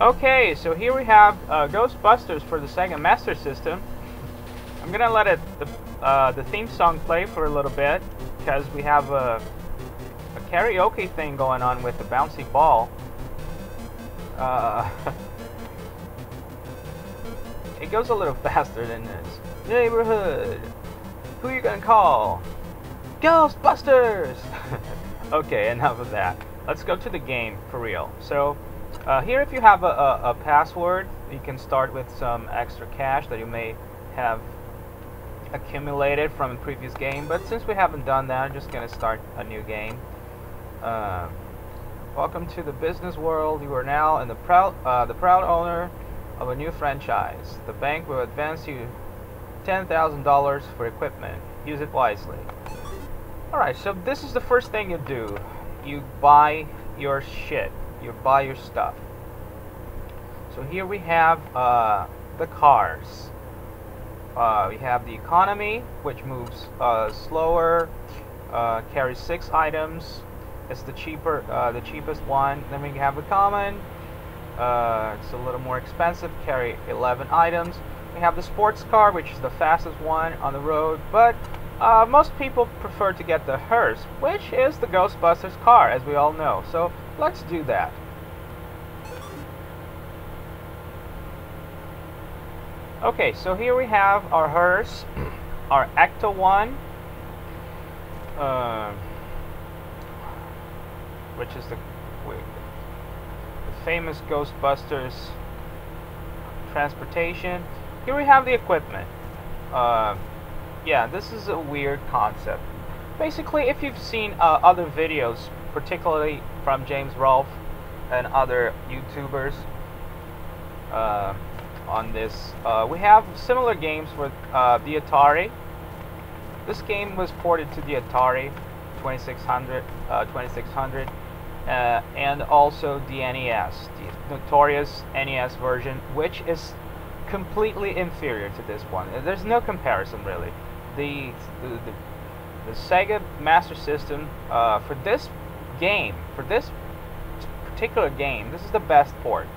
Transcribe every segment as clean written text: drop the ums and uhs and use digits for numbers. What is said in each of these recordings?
Okay, so here we have Ghostbusters for the Sega Master System. I'm gonna let the theme song play for a little bit because we have a karaoke thing going on with the bouncy ball. Uh, it goes a little faster than this. Neighborhood, who you gonna call? Ghostbusters! Okay, enough of that. Let's go to the game for real. So, here if you have a password, you can start with some extra cash that you may have accumulated from a previous game. But since we haven't done that, I'm just gonna start a new game. Welcome to the business world. You are now in the proud owner of a new franchise. The bank will advance you $10,000 for equipment. Use it wisely. Alright, so this is the first thing you do. You buy your shit. You buy your stuff. So here we have the cars. We have the economy, which moves slower, carries 6 items. It's the cheapest one. Then we have the common. It's a little more expensive, carry 11 items. We have the sports car, which is the fastest one on the road, but most people prefer to get the hearse, which is the Ghostbusters car, as we all know. So let's do that. Okay, so here we have our hearse, our Ecto 1, which is the famous Ghostbusters transportation. Here we have the equipment. Yeah, this is a weird concept. Basically, if you've seen other videos, particularly from James Rolfe and other YouTubers on this, we have similar games for the Atari. This game was ported to the Atari 2600, and also the NES, the notorious NES version, which is completely inferior to this one. There's no comparison, really. The Sega Master System for this game, for this particular game, this is the best port.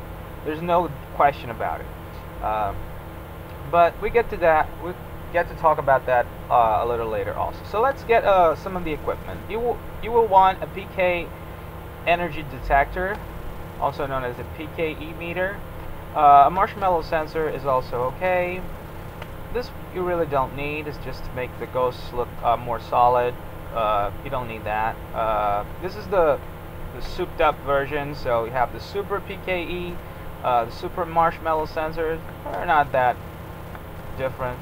There's no question about it. But we get to that. We get to talk about that a little later also. So let's get some of the equipment. You will want a PK energy detector, also known as a PKE meter. A marshmallow sensor is also okay. This you really don't need. It's just to make the ghosts look more solid. You don't need that. This is the souped up version. So you have the Super PKE, the Super Marshmallow sensors. They're not that different.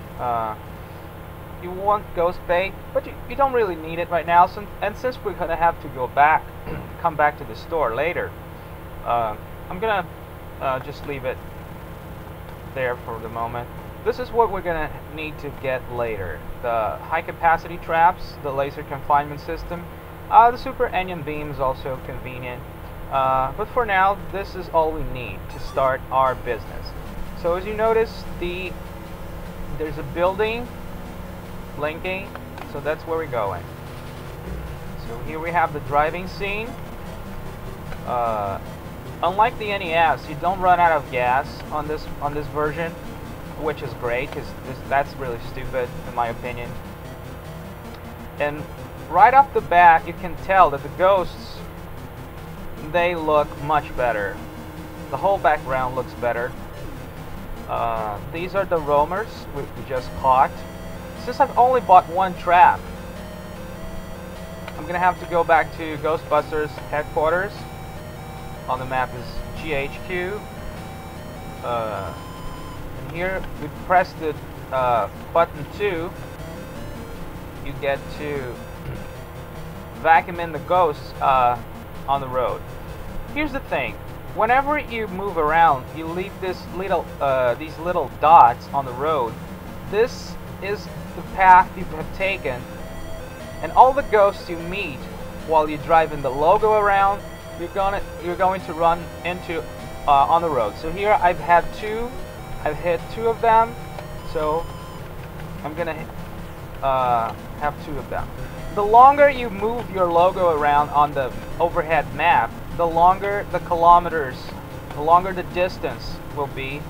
You want ghost bait, but you don't really need it right now. And since we're gonna have to go back, come back to the store later, I'm gonna just leave it there for the moment. This is what we're gonna need to get later: the high capacity traps, the laser confinement system, the super onion beam is also convenient. But for now, this is all we need to start our business. So as you notice, there's a building blinking, so that's where we're going. So here we have the driving scene. Unlike the NES, you don't run out of gas on this version, which is great, because that's really stupid in my opinion. And right off the bat, you can tell that the ghosts, they look much better. The whole background looks better. These are the roamers we just caught. Since I've only bought one trap, I'm gonna have to go back to Ghostbusters headquarters. On the map is GHQ. And here we press the button 2. You get to vacuum in the ghosts on the road. Here's the thing: whenever you move around, you leave these little dots on the road. This is the path you have taken, and all the ghosts you meet while you're driving the logo around, you're going to run into on the road. So here I've hit 2 of them, so I'm gonna have 2 of them. The longer you move your logo around on the overhead map, the longer the kilometers the longer the distance will be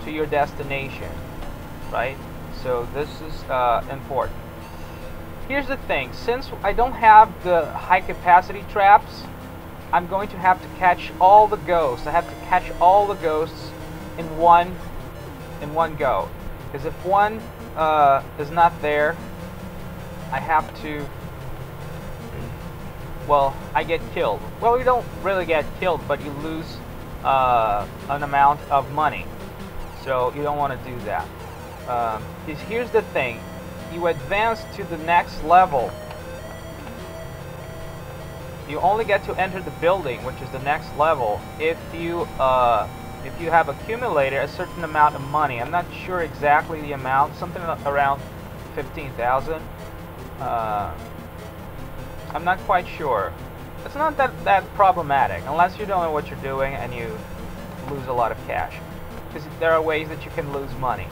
to your destination, right? So this is important. Here's the thing, since I don't have the high capacity traps, I'm going to have to catch all the ghosts. I have to catch all the ghosts in one go. Because if one is not there, I have to, well, I get killed. Well, you don't really get killed, but you lose an amount of money. So you don't want to do that. Here's the thing. You advance to the next level. You only get to enter the building, which is the next level, if you have accumulated a certain amount of money. I'm not sure exactly the amount, something around 15,000. I'm not quite sure. It's not that problematic, unless you don't know what you're doing and you lose a lot of cash. Because there are ways that you can lose money.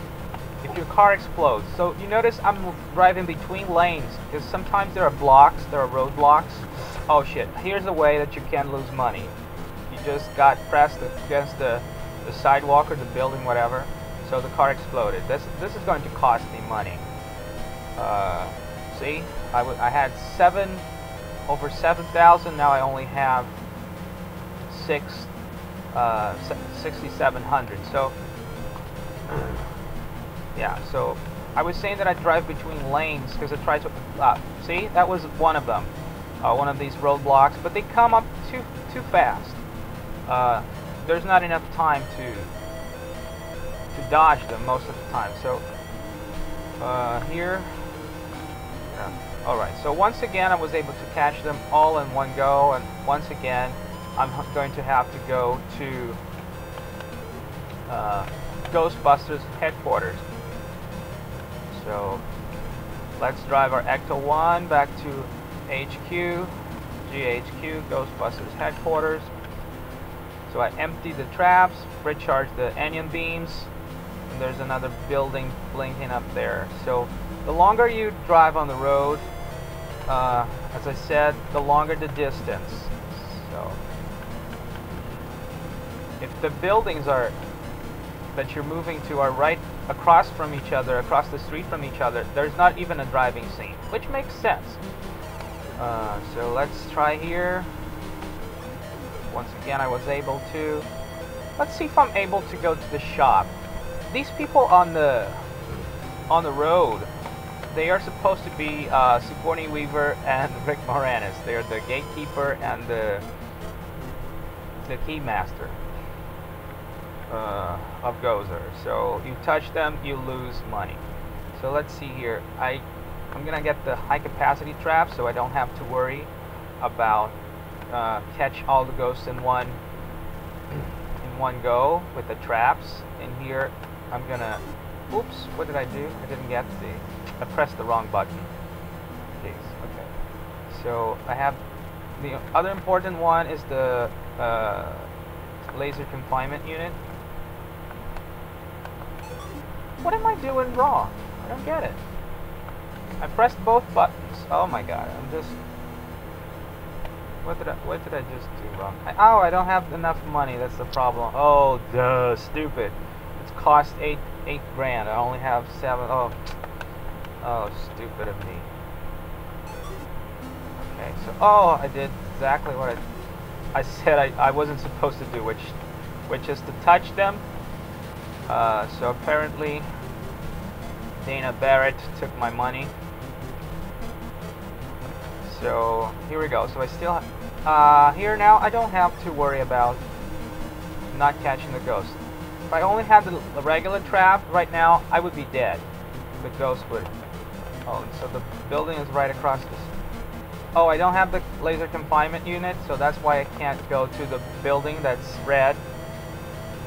If your car explodes. So you notice I'm driving between lanes, because sometimes there are blocks, there are roadblocks. Oh shit, here's a way that you can lose money. You just got pressed against the sidewalk or the building, whatever, so the car exploded. This is going to cost me money. See, I had over 7,000. Now I only have 6,700. So yeah, so I was saying that I drive between lanes because I tried to. See, that was one of them, one of these roadblocks, but they come up too fast. There's not enough time to dodge them most of the time. So here, all right. So once again, I was able to catch them all in one go, and once again, I'm going to have to go to Ghostbusters headquarters. So let's drive our Ecto 1 back to HQ, GHQ, Ghostbusters headquarters. So I empty the traps, recharge the onion beams, and there's another building blinking up there. So the longer you drive on the road, as I said, the longer the distance. So if the buildings that you're moving to are right across from each other, across the street from each other, there's not even a driving scene, which makes sense. So let's try here. Once again, I was able to. Let's see if I'm able to go to the shop. These people on the road, they are supposed to be Sigourney Weaver and Rick Moranis. They are the gatekeeper and the keymaster of Gozer. So you touch them, you lose money. So let's see here. I'm gonna get the high capacity trap, so I don't have to worry about catch all the ghosts in one go with the traps. In here, I'm gonna. Oops, what did I do? I didn't get I pressed the wrong button. Jeez. Okay. So I have the other important one is the laser confinement unit. What am I doing wrong? I don't get it. I pressed both buttons. Oh my god, I'm just. What did I just do wrong? I don't have enough money. That's the problem. Oh, duh, stupid. It's cost eight grand. I only have 7. Oh, stupid of me. Okay, so I did exactly what I said I wasn't supposed to do, which is to touch them. So apparently Dana Barrett took my money. So here we go. So I still here now I don't have to worry about not catching the ghost. If I only had the regular trap right now, I would be dead. The ghost would. Oh, so the building is right across this. Oh, I don't have the laser confinement unit, so that's why I can't go to the building that's red,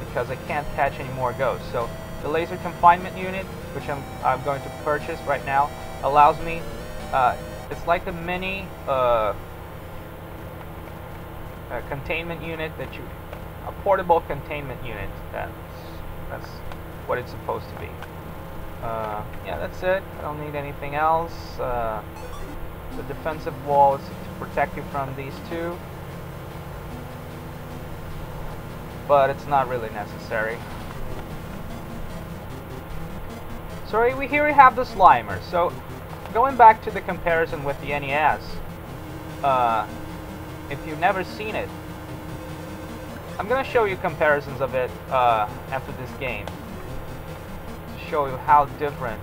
because I can't catch any more ghosts. So the laser confinement unit, which I'm going to purchase right now, allows me. It's like a mini containment unit a portable containment unit. That's what it's supposed to be. Yeah, that's it. I don't need anything else. The defensive wall is to protect you from these two. but it's not really necessary. So here we have the Slimer. So going back to the comparison with the NES, if you've never seen it, I'm gonna show you comparisons of it after this game to show you how different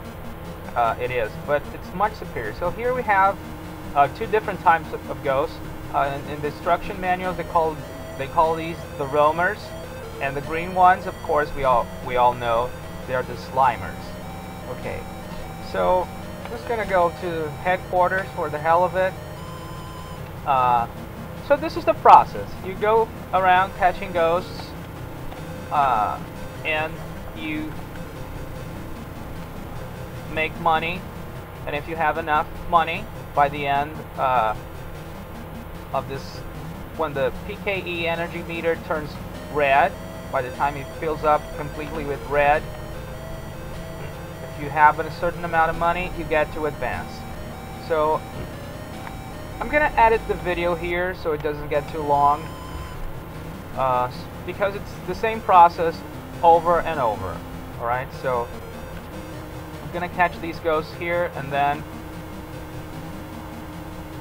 it is, but it's much superior. So here we have two different types of ghosts. In the instruction manuals, they call these the roamers, and the green ones, of course, we all know they are the Slimers. Okay, so I'm just gonna go to headquarters for the hell of it. So this is the process. You go around catching ghosts, and you make money, and if you have enough money by the end of this, when the PKE energy meter turns red, by the time it fills up completely with red, if you have a certain amount of money, you get to advance. So I'm gonna edit the video here so it doesn't get too long, because it's the same process over and over. Alright, so I'm gonna catch these ghosts here, and then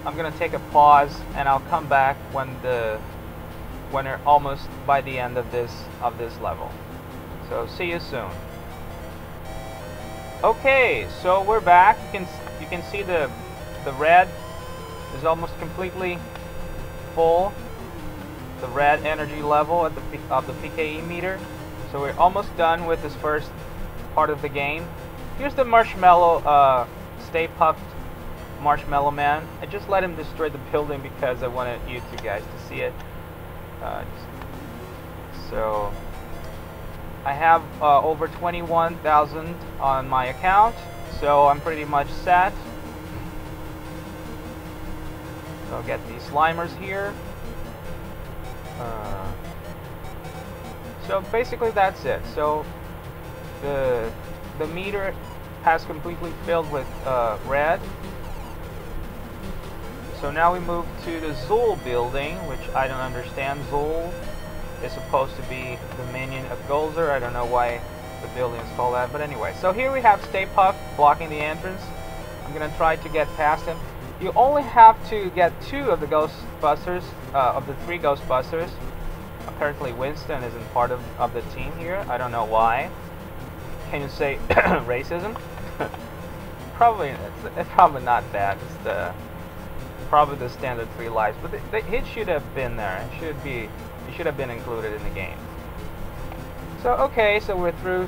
I'm gonna take a pause, and I'll come back when they're almost by the end of this level. So see you soon. Okay, so we're back. You can see the red is almost completely full. The red energy level of the PKE meter. So we're almost done with this first part of the game. Here's the Marshmallow, Stay Puft Marshmallow Man. I just let him destroy the building because I wanted you two guys to see it. So I have over 21,000 on my account, so I'm pretty much set. So I'll get these Slimers here. So basically that's it. So the meter has completely filled with red. So now we move to the Zool building, which I don't understand. Zool is supposed to be the minion of Golzer. I don't know why the building is called that, but anyway. So here we have Stay Puft blocking the entrance. I'm gonna try to get past him. You only have to get 2 of the Ghostbusters, of the 3 Ghostbusters. Apparently Winston isn't part of the team here. I don't know why. Can you say racism? Probably it's probably not that. It's probably the standard 3 lives, but it should have been there. It should have been included in the game. So okay, so we're through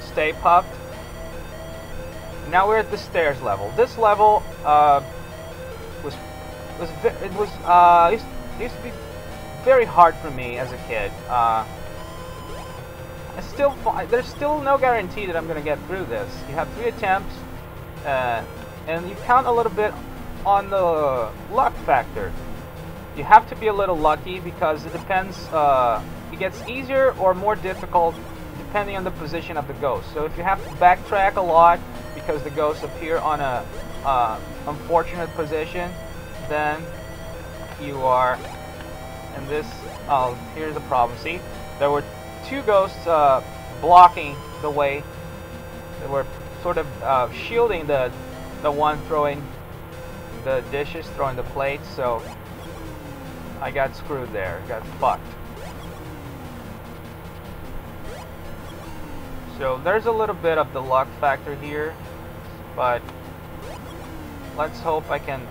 Stay Puft. Now we're at the stairs level. This level used to be very hard for me as a kid. There's still no guarantee that I'm gonna get through this. You have 3 attempts, and you count a little bit on the luck factor. You have to be a little lucky because it depends. It gets easier or more difficult depending on the position of the ghost. So if you have to backtrack a lot because the ghosts appear on a unfortunate position, then you are in this. Oh, here's the problem. See, there were 2 ghosts blocking the way. They were sort of shielding the one throwing the dishes, throwing the plates. So I got screwed there. Got fucked. So there's a little bit of the luck factor here, but let's hope I can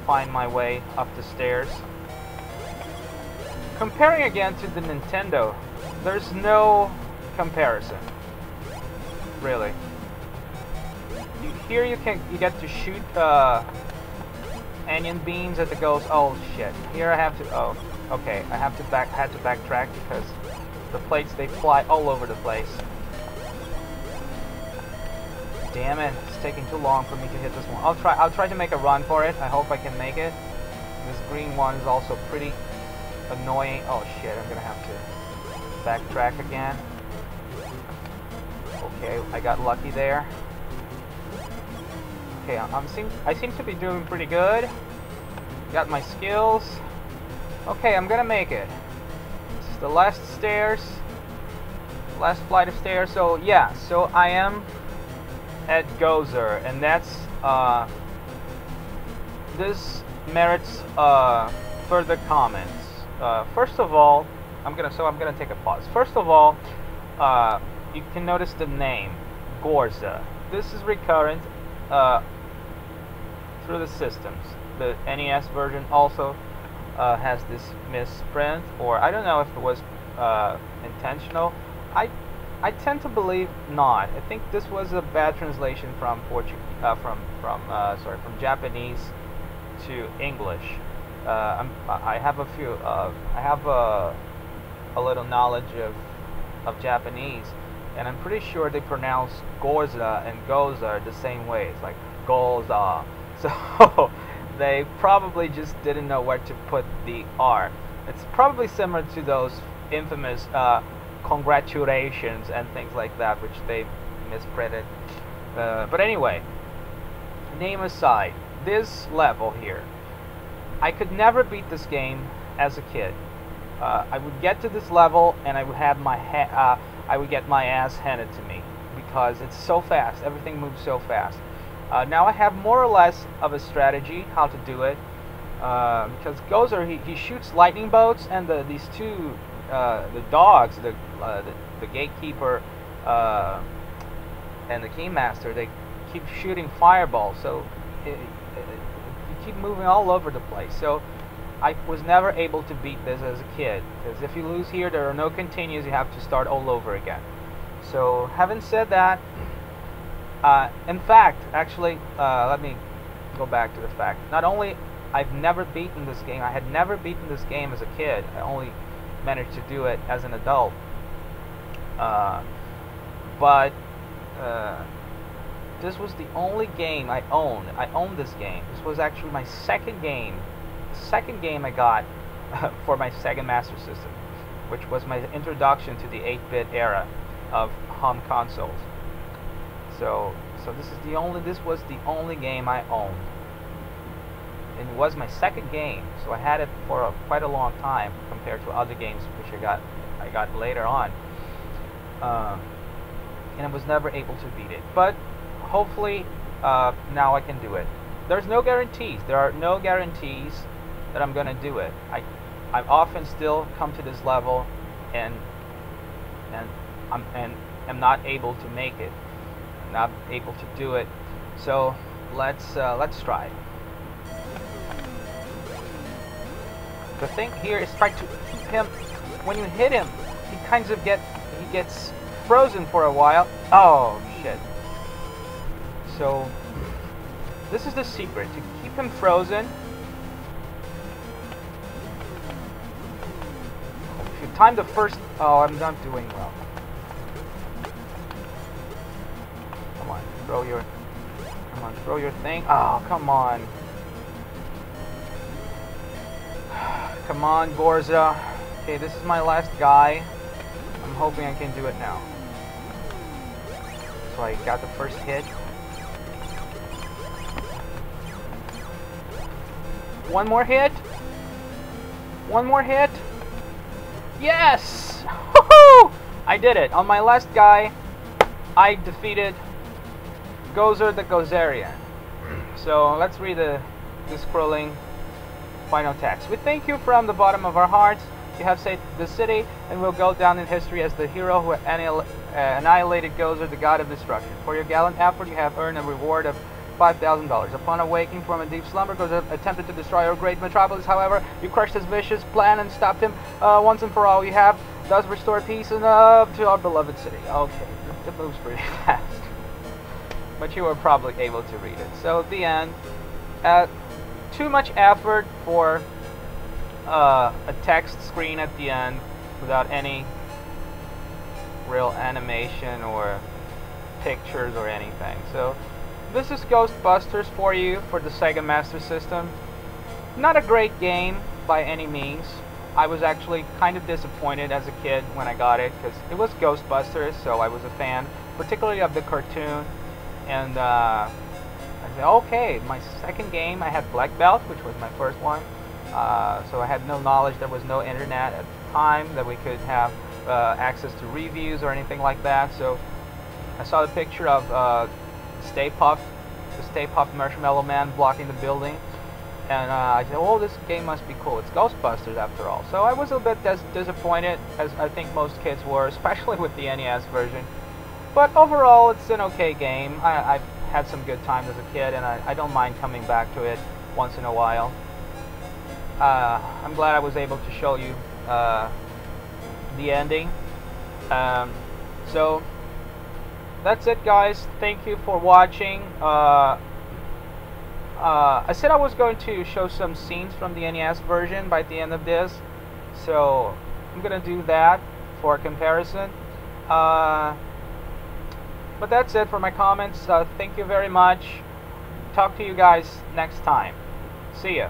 find my way up the stairs. Comparing again to the Nintendo, there's no comparison, really. Here you get to shoot onion beans at the ghost. Oh shit! Here I have to. Oh, okay. I had to backtrack because the plates, they fly all over the place. Damn it! It's taking too long for me to hit this one. I'll try to make a run for it. I hope I can make it. This green one is also pretty annoying. Oh shit! I'm gonna have to backtrack again. Okay, I got lucky there. Okay, I seem to be doing pretty good. Got my skills. Okay, I'm gonna make it. the last stairs, last flight of stairs. So yeah, so I am at Gozer, and that's this merits further comments. First of all, I'm gonna take a pause. First of all, you can notice the name Gorza. This is recurrent through the systems. The NES version also has this misprint, or I don't know if it was intentional. I tend to believe not. I think this was a bad translation from from Japanese to English. I have a little knowledge of Japanese, and I'm pretty sure they pronounce Gorza and Goza the same way. It's like Goza. So they probably just didn't know where to put the R. It's probably similar to those infamous congratulations and things like that, which they misprinted. But anyway, name aside, this level here, I could never beat this game as a kid. I would get to this level and I would have I would get my ass handed to me because it's so fast. Everything moves so fast. Now I have more or less of a strategy how to do it, because Gozer, he shoots lightning bolts, and these two the dogs, the gatekeeper and the keymaster, they keep shooting fireballs, so you keep moving all over the place. So I was never able to beat this as a kid, because if you lose here, there are no continues, you have to start all over again. So having said that, in fact, actually, let me go back to the fact. Not only I've never beaten this game, I had never beaten this game as a kid. I only managed to do it as an adult. But this was the only game I owned. I owned this game. This was actually my second game. The second game I got for my Sega Master System, which was my introduction to the 8-bit era of home consoles. So this was the only game I owned, and it was my second game. So I had it for quite a long time compared to other games which I got later on, and I was never able to beat it. But hopefully now I can do it. There's no guarantees. There are no guarantees that I'm gonna do it. I often still come to this level and I'm not able to make it. Not able to do it. So let's try. The thing here is try to keep him. When you hit him, he gets frozen for a while. Oh shit! So this is the secret, to keep him frozen. If you time the first, oh, I'm not doing well. Throw your thing. Oh, come on. Come on, Gorza. Okay, this is my last guy. I'm hoping I can do it now. So I got the first hit. One more hit. One more hit. Yes! Woohoo! I did it. On my last guy, I defeated Gozer the Gozerian. So let's read the scrolling final text. We thank you from the bottom of our hearts. You have saved the city and will go down in history as the hero who annihilated Gozer, the god of destruction. For your gallant effort, you have earned a reward of $5,000. Upon awaking from a deep slumber, Gozer attempted to destroy our great metropolis. However, you crushed his vicious plan and stopped him once and for all. You have thus restored peace and to our beloved city. Okay, it moves pretty fast. But you were probably able to read it. So at the end, too much effort for a text screen at the end without any real animation or pictures or anything. So this is Ghostbusters for you for the Sega Master System. Not a great game by any means. I was actually kind of disappointed as a kid when I got it, because it was Ghostbusters, so I was a fan, particularly of the cartoon. And I said, okay, my second game, I had Black Belt, which was my first one. So I had no knowledge. There was no internet at the time that we could have access to reviews or anything like that. So I saw the picture of Stay Puft, the Stay Puft Marshmallow Man blocking the building, and I said, "Oh, this game must be cool. It's Ghostbusters after all." So I was a bit disappointed, as I think most kids were, especially with the NES version. But overall, it's an okay game. I've had some good times as a kid, and I don't mind coming back to it once in a while. I'm glad I was able to show you the ending. So that's it, guys. Thank you for watching. I said I was going to show some scenes from the NES version by the end of this, so I'm gonna do that for comparison. But that's it for my comments. Thank you very much. Talk to you guys next time. See ya.